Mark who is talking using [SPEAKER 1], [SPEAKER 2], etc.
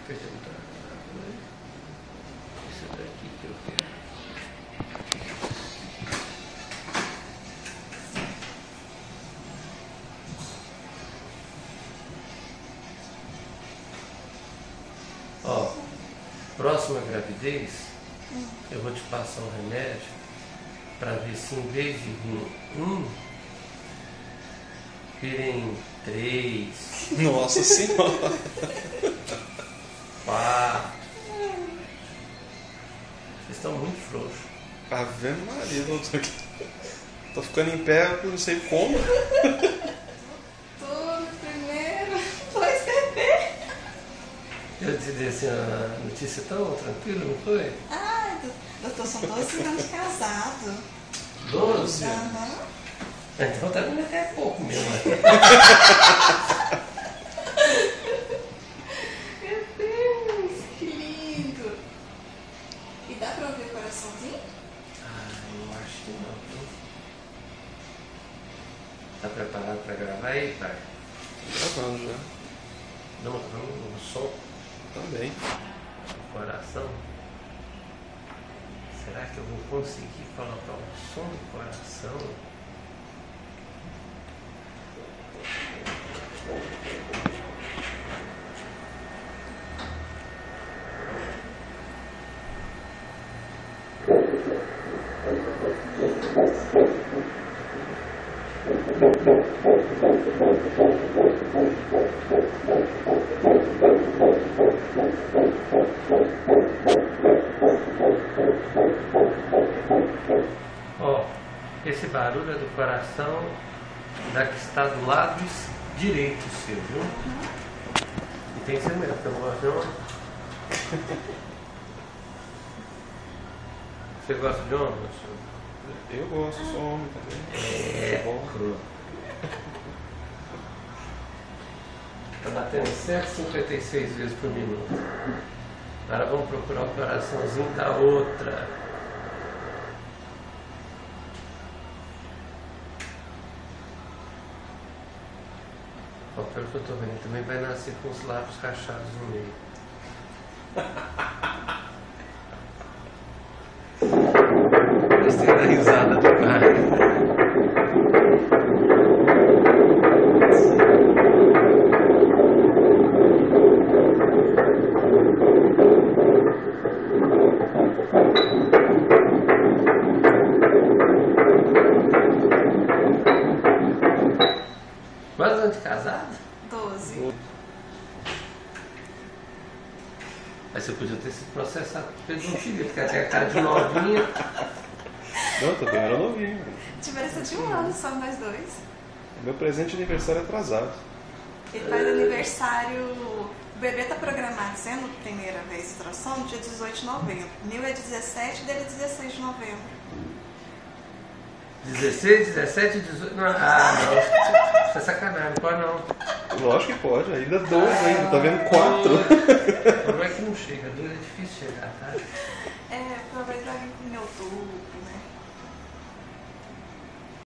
[SPEAKER 1] Isso daqui que eu quero. Ó, próxima gravidez, eu vou te passar um remédio para ver se em vez de vir virem 3.
[SPEAKER 2] Nossa Senhora!
[SPEAKER 1] 4. Vocês estão muito frouxos.
[SPEAKER 2] Ave Maria, doutor. Tô ficando em pé, eu não sei como.
[SPEAKER 3] Tudo primeiro, depois bebê.
[SPEAKER 1] Eu te dei assim, a notícia tão tranquila, não foi?
[SPEAKER 3] Ai, doutor, são 12 anos de casado.
[SPEAKER 1] 12?
[SPEAKER 3] Aham.
[SPEAKER 1] Então tá vendo até pouco mesmo.
[SPEAKER 3] Meu Deus, que lindo. E dá pra ouvir o coraçãozinho?
[SPEAKER 1] Eu acho que não, viu? Tá preparado pra gravar aí, pai?
[SPEAKER 2] Gravando já.
[SPEAKER 1] Não, no som
[SPEAKER 2] Também.
[SPEAKER 1] do coração. Será que eu vou conseguir colocar o som do coração? Ó, esse barulho é do coração da que está do lado direito seu, viu? E tem que ser mesmo, porque eu não gosto não. Você gosta de homem?
[SPEAKER 2] Eu gosto, sou homem também.
[SPEAKER 1] É,
[SPEAKER 2] bom. Tá
[SPEAKER 1] batendo 156 vezes por minuto. Agora vamos procurar o coraçãozinho da outra. Ó, pelo que eu tô vendo, também vai nascer com os lábios rachados no meio. Gostei da risada do pai. Quantos anos de casado?
[SPEAKER 3] 12.
[SPEAKER 1] Aí você podia ter sido processado por pedofilia, porque até a cara de novinha.
[SPEAKER 2] Não, também era novinho.
[SPEAKER 3] Diferença de 1 ano só nós dois.
[SPEAKER 2] Meu presente de aniversário é atrasado.
[SPEAKER 3] Ele faz aniversário. O bebê tá programado sendo a primeira vez de ultrassom no dia 18 de novembro. Meu é 17 e dele é 16 de novembro.
[SPEAKER 1] 16, 17, 18. Não, não. Isso é sacanagem, não pode não.
[SPEAKER 2] Lógico que pode, ainda 12 ainda, tá vendo 4.
[SPEAKER 1] O problema é que não chega, 2 é difícil chegar, tá?
[SPEAKER 3] É, talvez vai vir em outubro, né?